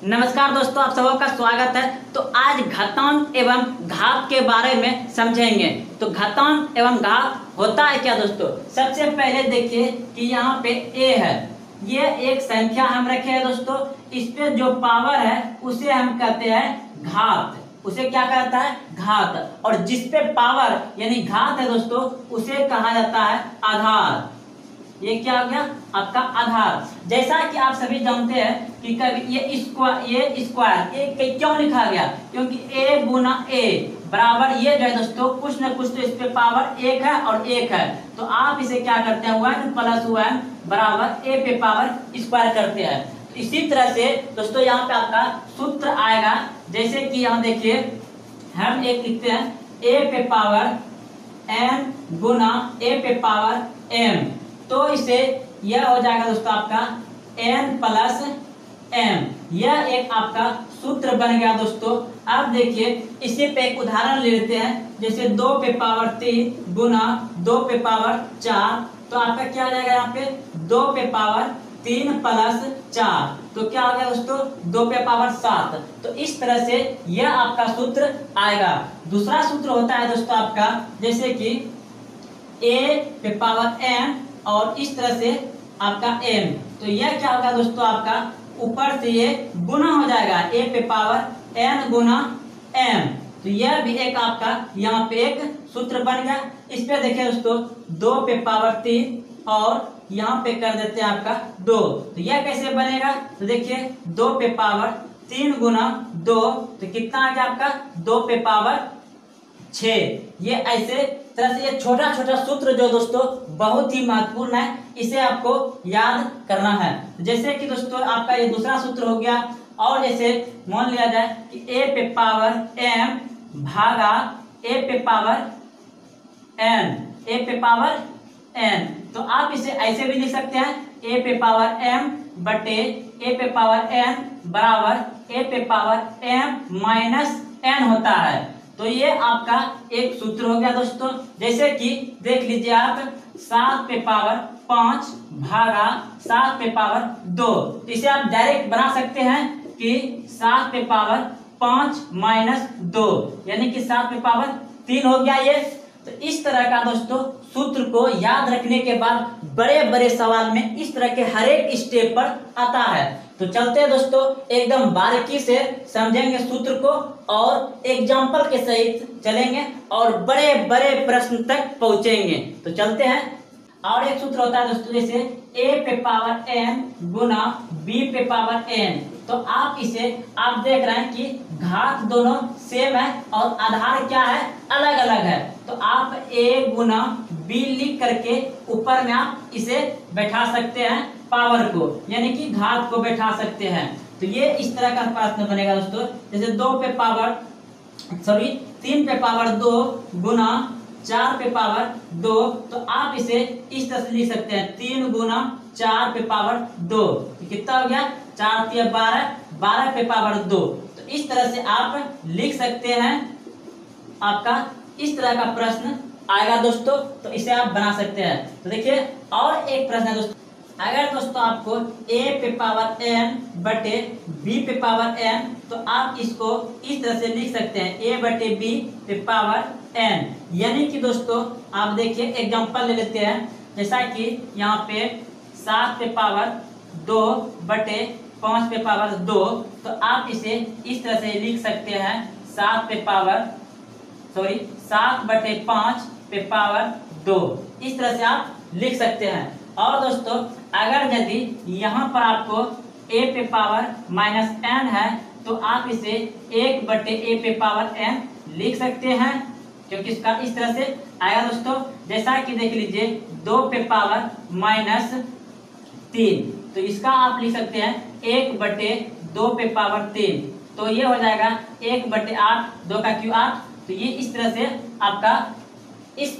नमस्कार दोस्तों, आप सबों का स्वागत है। तो आज घातांक एवं घात के बारे में समझेंगे। तो घातांक एवं घात होता है क्या दोस्तों? सबसे पहले देखिए कि यहाँ पे a है, ये एक संख्या हम रखे हैं दोस्तों। इस पे जो पावर है उसे हम कहते हैं घात। उसे क्या कहता है? घात। और जिस पे पावर यानी घात है दोस्तों, उसे कहा जाता है आधार। ये क्या हो गया? आपका आधार। जैसा कि आप सभी जानते हैं कि कभी ये स्क्वायर क्यों लिखा गया? क्योंकि a गुना a बराबर ये जो है दोस्तों, कुछ न कुछ तो इस पे पावर एक है और एक है, तो आप इसे क्या करते हैं? 1 + 1 बराबर a पे पावर स्क्वायर करते हैं। तो इसी तरह से दोस्तों यहाँ पे आपका सूत्र आएगा। जैसे कि यहाँ देखिए, हम एक लिखते हैं a पे पावर n गुना a पे पावर m, तो इसे यह हो जाएगा दोस्तों आपका n + m। यह एक आपका सूत्र बन गया दोस्तों। अब देखिए इसी पे एक उदाहरण ले लेते हैं। जैसे 2 पे पावर 3 गुना 2 पे पावर 4, तो आपका क्या आ जाएगा? यहाँ पे 2 पे पावर 3 + 4, तो क्या हो गया दोस्तों? 2 पे पावर 7। तो इस तरह से यह आपका सूत्र आएगा। दूसरा सूत्र होता है दोस्तों आपका, जैसे कि a पे पावर n और इस तरह से आपका m, तो यह क्या होगा दोस्तों? आपका ऊपर से ये गुना हो जाएगा a पे पावर n गुना m, तो यह भी एक आपका यहाँ पे एक सूत्र बन गया। इस पे देखिए दोस्तों, 2 पे पावर 3 और यहाँ पे कर देते हैं आपका 2, तो यह कैसे बनेगा? तो देखिए 2 पे पावर 3 गुना 2, तो कितना आ गया आपका? 2 पे पावर 6। ये ऐसे तरह से ये छोटा छोटा सूत्र जो दोस्तों बहुत ही महत्वपूर्ण है, इसे आपको याद करना है। जैसे कि दोस्तों आपका ये दूसरा सूत्र हो गया। और जैसे मान लिया जाए कि a पे पावर m भागा a पे पावर n, a पे पावर n, तो आप इसे ऐसे भी लिख सकते हैं a पे पावर m बटे a पे पावर n बराबर a पे पावर m - n होता है। तो ये आपका एक सूत्र हो गया दोस्तों। जैसे कि देख लीजिए आप, 7 पे पावर 5 भागा 7 पे पावर 2, तो इसे आप डायरेक्ट बना सकते हैं कि 7 पे पावर 5 - 2, यानी कि 7 पे पावर 3 हो गया ये। तो इस तरह का दोस्तों सूत्र को याद रखने के बाद बड़े बड़े सवाल में इस तरह के हर एक स्टेप पर आता है। तो चलते हैं दोस्तों, एकदम बारीकी से समझेंगे सूत्र को और एग्जाम्पल के सहित चलेंगे और बड़े बड़े प्रश्न तक पहुंचेंगे। तो चलते हैं। और एक सूत्र होता है दोस्तों, जैसे a पे पावर n गुना b पे पावर n, तो आप इसे आप देख रहे हैं कि घात दोनों सेम है और आधार क्या है? अलग अलग है। तो आप a गुना b लिख करके ऊपर में आप इसे बैठा सकते हैं, पावर को यानी कि घात को बैठा सकते हैं। तो ये इस तरह का प्रश्न बनेगा दोस्तों। जैसे 3 पे पावर 2 गुना 4 पे पावर 2, तो आप इसे इस तरह से लिख सकते हैं 3 गुना 4 पे पावर 2, तो कितना हो गया? 4 × 12, 12 पे पावर 2। तो इस तरह से आप लिख सकते हैं। आपका इस तरह का प्रश्न आएगा दोस्तों, तो इसे आप बना सकते हैं। तो देखिए और एक प्रश्न है दोस्तों, अगर दोस्तों आपको a पे पावर n बटे b पे पावर n, तो आप इसको इस तरह से लिख सकते हैं a बटे b पे पावर n, यानी कि दोस्तों आप देखिए एग्जांपल ले लेते हैं। जैसा कि यहाँ पे 7 पे पावर 2 बटे 5 पे पावर 2, तो आप इसे इस तरह से लिख सकते हैं 7 बटे 5 पे पावर 2, इस तरह से आप लिख सकते हैं। और दोस्तों अगर यदि यहाँ पर आपको a पे पावर -n है, तो आप इसे 1 बटे a पे पावर n लिख सकते हैं, क्योंकि इसका इस तरह से आएगा दोस्तों। जैसा कि देख लीजिए 2 पे पावर -3, तो इसका आप लिख सकते हैं 1 बटे 2 पे पावर 3, तो ये हो जाएगा 1 बटे 8, 2 का क्यू 8। तो ये इस तरह से आपका इस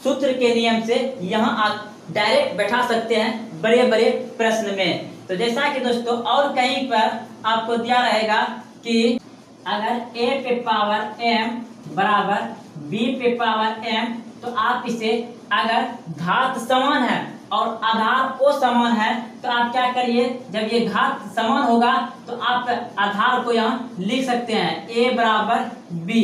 सूत्र के नियम से यहाँ आप डायरेक्ट बैठा सकते हैं बड़े बड़े प्रश्न में। तो जैसा कि दोस्तों और कहीं पर आपको दिया रहेगा कि अगर a पे पावर m बराबर b पे पावर m, तो आप इसे अगर घात समान है और आधार ओ समान है, तो आप क्या करिए, जब ये घात समान होगा तो आप आधार को यहाँ लिख सकते हैं a बराबर b।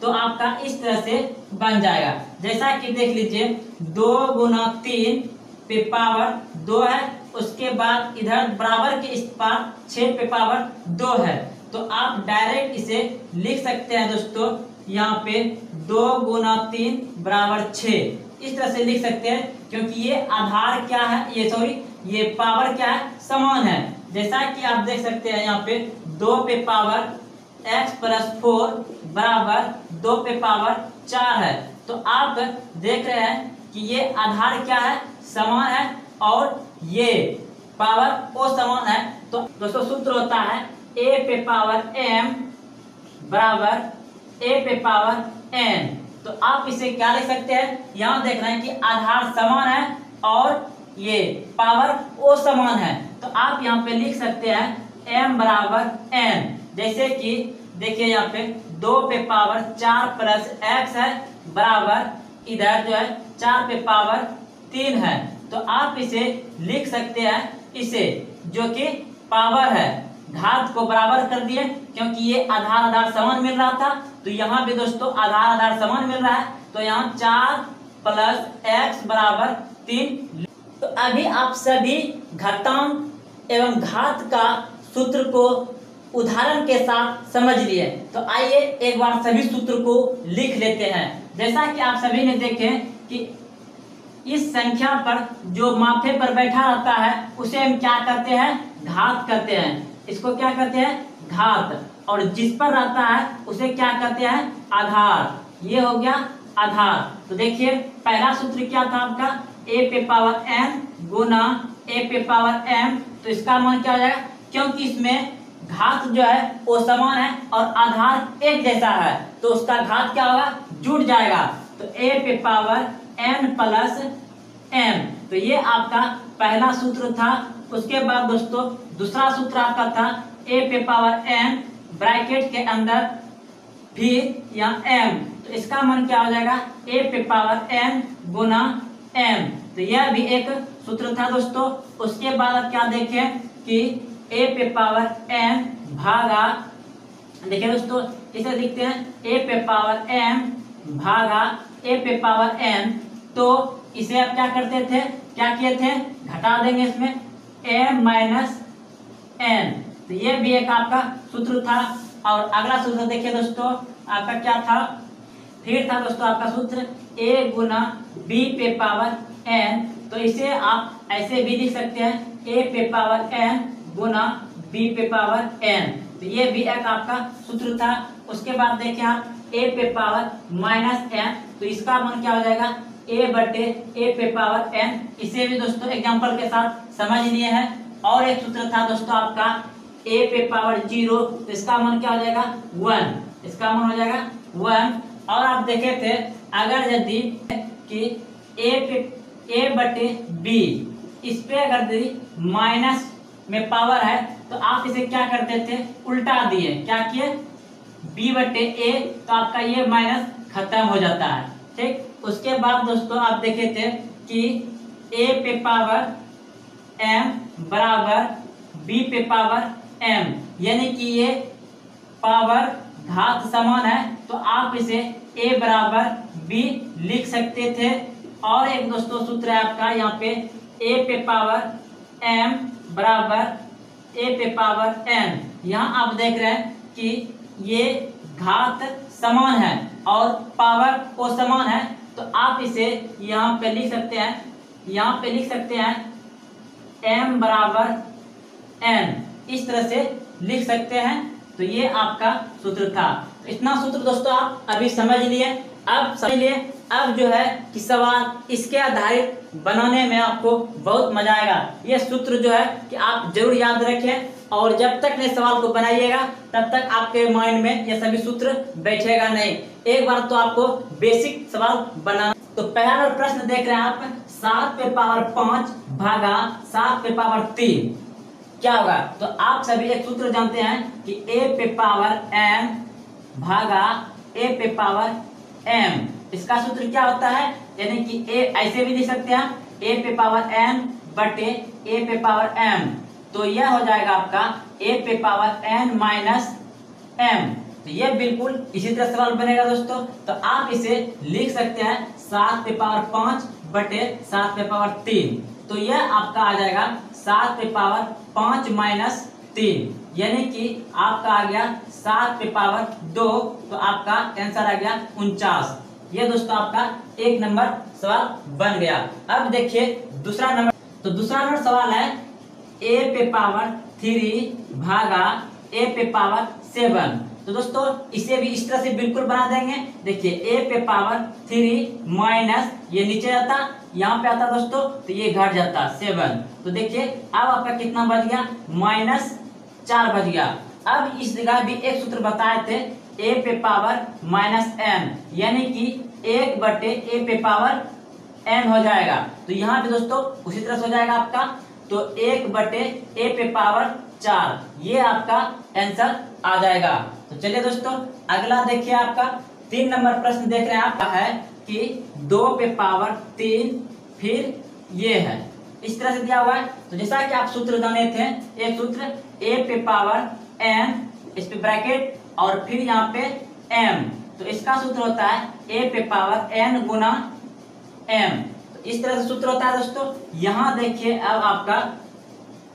तो आपका इस तरह से बन जाएगा। जैसा कि देख लीजिए 2 गुना 3 पे पावर 2 है, उसके बाद इधर बराबर के इस पार 6 पे पावर 2 है। तो आप डायरेक्ट इसे लिख सकते हैं दोस्तों, यहाँ पे 2 गुना 3 बराबर 6, इस तरह से लिख सकते हैं, क्योंकि ये आधार क्या है, ये पावर क्या है, समान है। जैसा कि आप देख सकते हैं यहाँ पे 2 पे पावर x प्लस 4 बराबर 2 पे पावर 4 है। तो आप देख रहे हैं कि ये आधार क्या है, समान है, और ये पावर ओ समान है। तो दोस्तों सूत्र होता है a पे पावर m बराबर a पे पावर n। तो आप इसे क्या लिख सकते हैं, यहाँ देख रहे हैं कि आधार समान है और ये पावर ओ समान है, तो आप यहाँ पे लिख सकते हैं m बराबर n। जैसे कि देखिए यहाँ पे 2 पे पावर 4 प्लस x है बराबर इधर जो है 4 पे पावर 3 है। तो आप इसे लिख सकते हैं, इसे जो कि पावर है, घात को बराबर कर दिए, क्योंकि ये आधार समान मिल रहा था। तो यहाँ भी दोस्तों आधार समान मिल रहा है, तो यहाँ 4 प्लस x बराबर 3। तो अभी आप सभी घातांक एवं घात का सूत्र को उदाहरण के साथ समझ लिए। तो आइए एक बार सभी सूत्र को लिख लेते हैं। जैसा कि आप सभी ने देखे कि इस संख्या पर जो मापे पर बैठा रहता है उसे हम क्या करते हैं, घात करते हैं। इसको क्या करते हैं, घात। और जिस पर रहता है उसे क्या करते हैं, आधार। ये हो गया आधार। तो देखिए पहला सूत्र क्या था आपका, a पे पावर n गुना a पे पावर m। तो इसका मान क्या हो जाएगा, क्योंकि इसमें घात जो है वो समान है और आधार एक जैसा है, तो उसका घात क्या होगा, जुड़ जाएगा। तो a पे पावर n प्लस m। तो ये आपका पहला सूत्र था। उसके बाद दोस्तों दूसरा सूत्र आपका था a पे पावर n ब्रैकेट के अंदर फिर यहाँ m। तो इसका मान क्या हो जाएगा, a पे पावर n गुना m। तो यह भी एक सूत्र था दोस्तों। उसके बाद आप क्या देखें कि a पे पावर n भागा, देखिए दोस्तों इसे लिखते हैं a पे पावर m भागा a पे पावर n। तो इसे आप क्या करते थे, क्या किए थे, घटा देंगे इसमें m माइनस n। तो ये भी एक आपका सूत्र था। और अगला सूत्र देखिए दोस्तों आपका क्या था, फिर था दोस्तों आपका सूत्र a गुना b पे पावर n। तो इसे आप ऐसे भी लिख सकते हैं a पे पावर n गुना b पे पावर n। तो ये भी एक आपका सूत्र था। उसके बाद देखिए आप a पे पावर माइनस n। तो इसका मान क्या हो जाएगा, a बटे a पे पावर n। इसे भी दोस्तों एग्जांपल के साथ समझ लिए हैं। और एक सूत्र था दोस्तों आपका a पे पावर 0। तो इसका मान क्या हो जाएगा, 1। इसका मान हो जाएगा 1। और आप देखे थे अगर यदि कि a बटे b, इस पे अगर यदि माइनस में पावर है तो आप इसे क्या करते थे, उल्टा दिए, क्या किए, b बटे a। तो आपका ये माइनस खत्म हो जाता है, ठीक। उसके बाद दोस्तों आप देखे थे कि a पे पावर m बराबर b पे पावर m, यानी कि ये पावर घात समान है, तो आप इसे a बराबर b लिख सकते थे। और एक दोस्तों सूत्र है आपका यहाँ पे a पे पावर m बराबर a पे पावर n। यहाँ आप देख रहे हैं कि ये घात समान है और पावर को समान है, तो आप इसे यहाँ पे लिख सकते हैं, यहाँ पे लिख सकते हैं m बराबर n, इस तरह से लिख सकते हैं। तो ये आपका सूत्र था। इतना सूत्र दोस्तों आप अभी समझ लिए। अब समझ लिए, अब जो है कि सवाल इसके आधारित बनाने में आपको बहुत मजा आएगा। ये सूत्र जो है कि आप जरूर याद रखें, और जब तक नहीं सवाल को बनाइएगा तब तक आपके माइंड में ये सभी सूत्र बैठेगा नहीं। एक बार तो आपको बेसिक सवाल बनाना। तो पहला प्रश्न देख रहे हैं आप, 7 पे पावर 5 भागा 7 पे पावर 3 क्या होगा। तो आप सभी एक सूत्र जानते हैं कि a पे पावर n भागा a पे पावर m। इसका सूत्र क्या होता है, यानी कि a ऐसे भी लिख सकते हैं ए पे पावर एन बटे ए पे पावर एम। तो यह हो जाएगा आपका ए पे पावर एन माइनस एम। तो ये बिल्कुल इसी तरह सवाल बनेगा दोस्तों। तो आप इसे लिख सकते हैं 7 पे पावर 5 बटे 7 पे पावर 3। तो यह आपका आ जाएगा 7 पे पावर 5 माइनस 3, यानी कि आपका आ गया 7 पे पावर 2। तो आपका आंसर आ गया 49। ये दोस्तों आपका 1 नंबर सवाल बन गया। अब देखिए दूसरा नंबर। तो दूसरा नंबर सवाल है ए पे पावर 3 भागा ए पे पावर 7। तो दोस्तों इसे भी इस तरह से बिल्कुल बना देंगे। देखिए ए पे पावर 3 माइनस ये नीचे जाता, यहाँ पे आता दोस्तों, तो ये घट जाता 7। तो देखिए अब आपका कितना बच गया, -4 बच गया। अब इस जगह भी एक सूत्र बताए थे ए पे पावर माइनस एन, यानी कि 1 बटे ए पे पावर एन हो जाएगा। तो यहाँ पे दोस्तों उसी तरह से हो जाएगा आपका। तो 1 बटे ए पे पावर 4, ये आपका आंसर आ जाएगा। तो चलिए दोस्तों अगला देखिए आपका 3 नंबर प्रश्न देख रहे हैं आपका है कि 2 पे पावर 3 फिर ये है, इस तरह से दिया हुआ है। तो जैसा कि आप सूत्र जाने थे, एक सूत्र ए पे पावर एन, इस पे ब्रैकेट और फिर यहाँ पे एम। तो इसका सूत्र होता है ए पे पावर एन गुना एम। तो इस तरह से सूत्र होता है दोस्तों। यहाँ देखिए अब आपका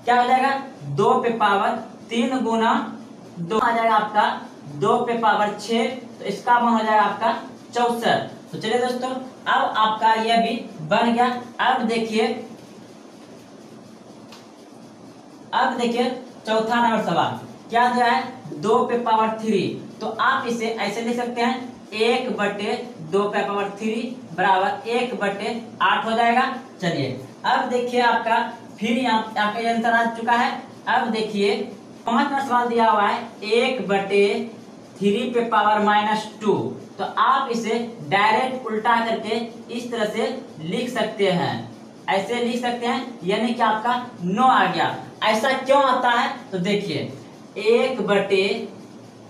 क्या हो जाएगा, 2 पे पावर 3 गुना 2 आ जाएगा आपका 2 पे पावर 6। तो इसका मान हो जाएगा आपका 64। तो चलिए दोस्तों अब आपका यह भी बन गया। अब देखिए चौथा नंबर सवाल क्या दिया है, 2 पे पावर 3। तो आप इसे ऐसे लिख सकते हैं 1 बटे 2 पे पावर 3 बराबर 1 बटे 8 हो जाएगा। चलिए अब देखिए आपका फिर यहाँ आपका आंसर आ चुका है। अब देखिए 5 नंबर सवाल दिया हुआ है 1 बटे 3 पे पावर -2। तो आप इसे डायरेक्ट उल्टा करके इस तरह से लिख सकते हैं, ऐसे लिख सकते हैं, यानी कि आपका 9 आ गया। ऐसा क्यों आता है, तो देखिए 1 बटे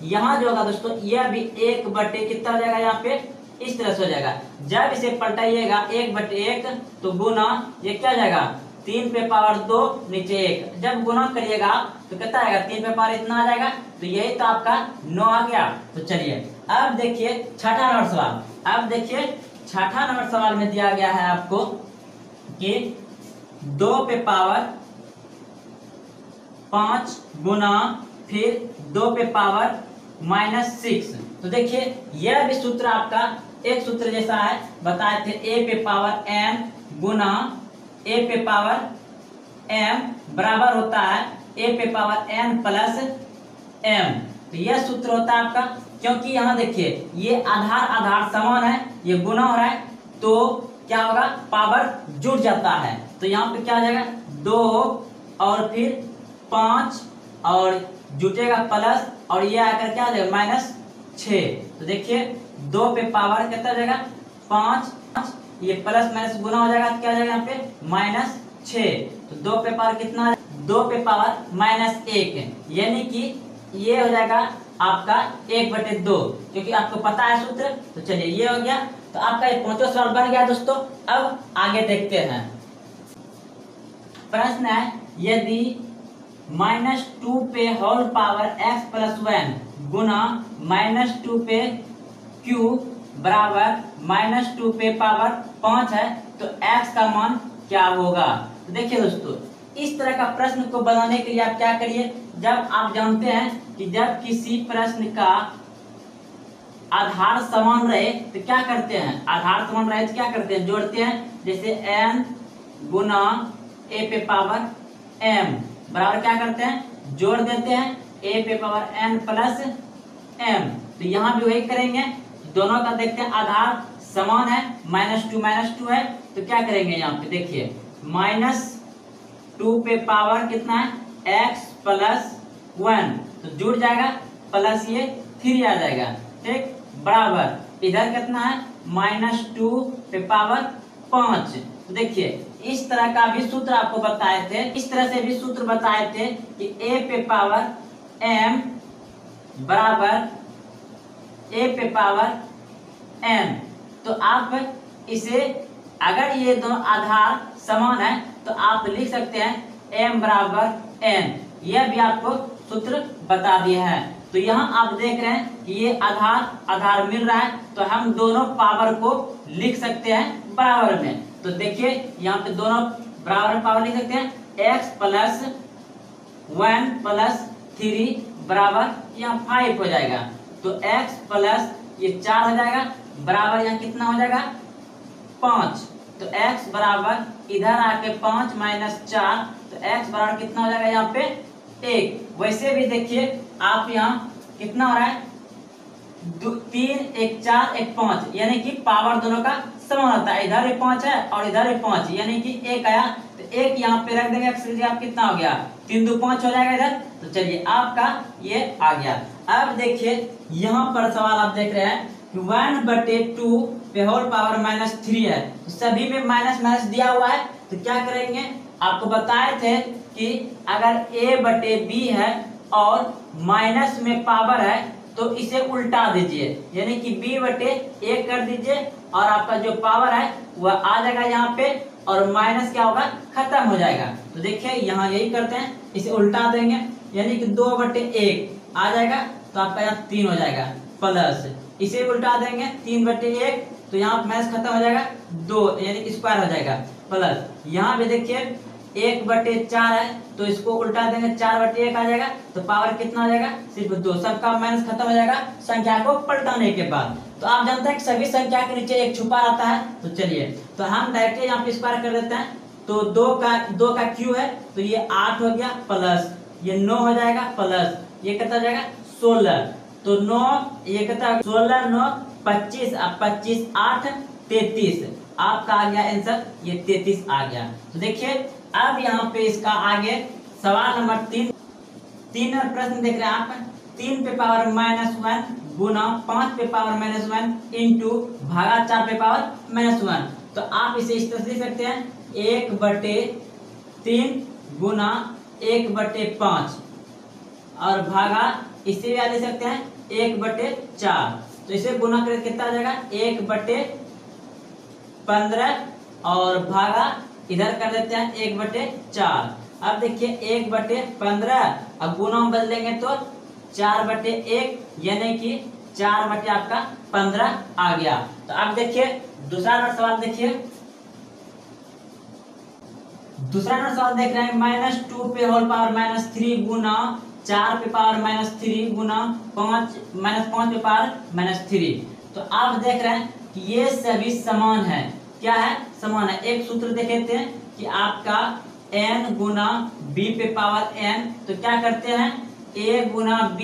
यहाँ जो होगा दोस्तों, यह भी 1 बटे कितना हो जाएगा, यहाँ पे इस तरह से हो जाएगा। जब इसे पलटाइएगा 1 बटे 1 तो गुना ये क्या जाएगा 3 पे पावर 2 नीचे 1। जब गुना करिएगा तो कितना आएगा, 3 पे पावर इतना आ जाएगा। तो यही तो आपका 9 आ गया। तो चलिए अब देखिए छठा नंबर सवाल। अब देखिए छठा नंबर सवाल में दिया गया है आपको कि 2 पे पावर 5 गुना फिर 2 पे पावर -6। तो देखिए यह भी सूत्र आपका एक सूत्र जैसा है, बताए थे ए पे पावर एन गुना ए पे पावर एम बराबर होता है ए पे पावर एन प्लस एम। तो यह सूत्र होता है आपका, क्योंकि यहाँ देखिए ये आधार आधार समान है, ये गुना हो रहा है, तो क्या होगा, पावर जुड़ जाता है। तो यहाँ पे क्या आ जाएगा 2 और फिर 5 और जुटेगा प्लस, और ये आकर क्या आ जाएगा -6। तो देखिए 2 पे पावर कितना हो जाएगा 5, ये प्लस माइनस गुना हो जाएगा, क्या हो जाएगा यहाँ पे -6। तो 2 पे पावर कितना, 2 पे पावर -1, यानी कि ये हो जाएगा आपका 1 बटे 2, क्योंकि आपको पता है सूत्र। तो चलिए ये हो गया। तो आपका ये 5वां सवाल बन गया दोस्तों। अब आगे देखते हैं। प्रश्न है यदि -2 पे होल पावर x प्लस 1 गुना -2 पे q बराबर -2 पे पावर 5 है, तो x का मान क्या होगा। तो देखिए दोस्तों इस तरह का प्रश्न को बनाने के लिए आप क्या करिए, जब आप जानते हैं कि जब किसी प्रश्न का आधार समान रहे तो क्या करते हैं, आधार समान रहे तो क्या करते हैं, जोड़ते हैं। जैसे n गुना a पे पावर m बराबर क्या करते हैं, जोड़ देते हैं a पे पावर n प्लस m। तो यहाँ भी वही करेंगे, दोनों का देखते हैं आधार समान है, -2 है, तो क्या करेंगे यहाँ पे देखिए -2 पे पावर कितना है x प्लस 1, तो जुड़ जाएगा, प्लस ये 3 आ जाएगा, ठीक, बराबर इधर कितना है -2 पे पावर 5। तो देखिए इस तरह का भी सूत्र आपको बताए थे, इस तरह से भी सूत्र बताए थे कि a पे पावर m बराबर a पे पावर n। तो आप इसे अगर ये दोनों आधार समान है तो आप लिख सकते हैं m बराबर n। यह भी आपको सूत्र बता दिया है। तो यहाँ आप देख रहे हैं कि ये आधार मिल रहा है तो हम दोनों पावर को लिख सकते हैं बराबर में। तो देखिए यहाँ पे दोनों बराबर पावर लिख सकते हैं x प्लस 1 प्लस 3 बराबर यहाँ 5 हो जाएगा। तो x प्लस ये 4 हो जाएगा बराबर यहाँ कितना हो जाएगा 5। तो x बराबर इधर आके 5 माइनस 4 तो x बराबर कितना हो जाएगा यहाँ पे 1। वैसे भी देखिए आप यहाँ कितना हो रहा है 3 1 4 1 5 यानी कि पावर दोनों का समान होता है। इधर भी 5 है और इधर भी 5 यानी कि 1 आया तो 1 यहाँ पे रख देंगे। एक्स आप कितना हो गया 3 2 5 हो जाएगा इधर। तो चलिए आपका ये आ गया। अब देखिए यहाँ पर सवाल आप देख रहे हैं कि 1/2 पे होल पावर -3 है तो सभी में माइनस माइनस दिया हुआ है। तो क्या करेंगे आपको बताए थे कि अगर a/b है और माइनस में पावर है तो इसे उल्टा दीजिए यानी कि b/a कर दीजिए और आपका जो पावर है वह आ जाएगा यहाँ पे और माइनस क्या होगा खत्म हो जाएगा। तो देखिए यहाँ यही करते हैं इसे उल्टा देंगे यानी कि 2/1 आ जाएगा तो आपका यहाँ 3 हो जाएगा प्लस इसे उल्टा देंगे 3/1 तो यहाँ माइनस खत्म हो जाएगा 2 यानी कि स्क्वायर हो जाएगा प्लस यहाँ पे देखिए 1/4 है तो इसको उल्टा देंगे 4/1 आ जाएगा तो पावर कितना हो जाएगा सिर्फ 2। सबका माइनस खत्म हो जाएगा संख्या को पलटाने के बाद। तो आप जानते हैं कि सभी संख्या के नीचे एक छुपा रहता है। तो चलिए तो हम डायरेक्टली यहाँ पे स्क्वायर कर देते हैं। तो 2 का क्यू है तो ये 8 हो गया प्लस ये 9 हो जाएगा प्लस ये कितना हो जाएगा 16। तो 9 ये कितना 16 9 25 अब 25 8 33 आपका आ गया आंसर ये 33 आ गया। तो देखिए अब यहाँ पे इसका आगे सवाल नंबर 3 प्रश्न देख रहे हैं आप 3 पे पावर -1 गुना 5 पे पावर -1 इंटू भागा 4 पे पावर -1। तो आप इसे इस तरह से लिख सकते हैं 1/3 गुना 1/5 और भागा इसे भी लिख सकते हैं 1/4। तो इसे गुना करके कितना आ जाएगा 1/15 और भागा इधर कर देते हैं 1/4। अब देखिए 1/15 अब गुना में बदलेंगे तो 4/1 यानी कि 4 आपका 15 आ गया। तो अब देखिए दूसरा नंबर सवाल देखिए। दूसरा नंबर सवाल देख रहे हैं -2 पे होल पावर -3 गुना 4 पे पावर -3 गुना 5 पे पावर -3। तो आप देख रहे हैं कि ये सभी समान है। क्या है समान है। एक सूत्र देखेते हैं कि आपका n गुना b पे पावर n तो क्या करते हैं a गुना b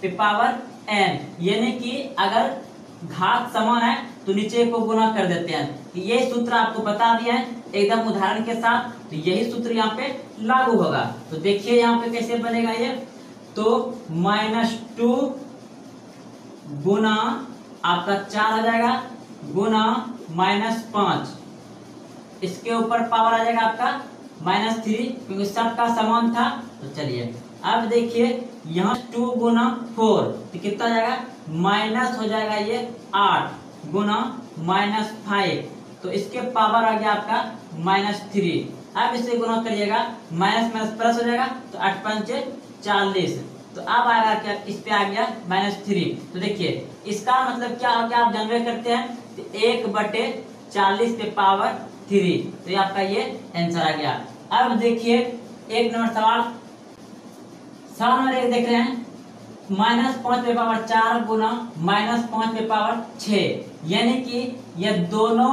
पे पावर n यानी कि अगर घात समान है तो नीचे को गुना कर देते हैं। ये सूत्र आपको बता दिया है एकदम उदाहरण के साथ। तो यही सूत्र यहाँ पे लागू होगा। तो देखिए यहाँ पे कैसे बनेगा ये। तो -2 गुना आपका 4 हो जाएगा गुना -5 इसके ऊपर पावर आ जाएगा आपका -3 क्योंकि सबका समान था। तो चलिए अब देखिए यहाँ 2 गुना 4 तो कितना हो जाएगा माइनस हो जाएगा ये 8 गुना -5 तो इसके पावर आ गया आपका -3। अब इसे गुना करिएगा माइनस माइनस प्लस हो जाएगा तो 8 5 40 तो अब आएगा क्या इस पे आ गया -3। तो देखिए इसका मतलब क्या हो गया आप जानवे करते हैं 1/40 पे पावर 3 तो ये आपका ये आंसर आ गया। अब देखिए एक नंबर सवाल नंबर 1 देख रहे हैं -5 पे पावर 4 गुना -5 पे पावर 6 यानी कि ये दोनों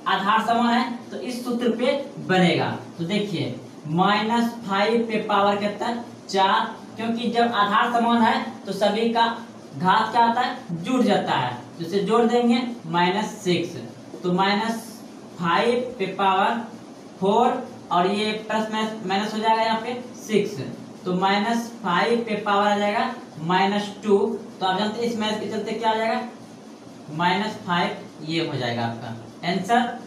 आधार समान है तो इस सूत्र पे बनेगा। तो देखिए -5 पे पावर कितना 4 क्योंकि जब आधार समान है तो सभी का घात क्या आता है जुड़ जाता है तो इसे जोड़ देंगे -6 तो -5 पे पावर 4 और ये प्लस माइनस हो जाएगा यहाँ पे 6 तो -5 पे पावर आ जाएगा -2 तो आप जानते हैं इस माइनस के चलते क्या आ जाएगा -5 ये हो जाएगा आपका आंसर।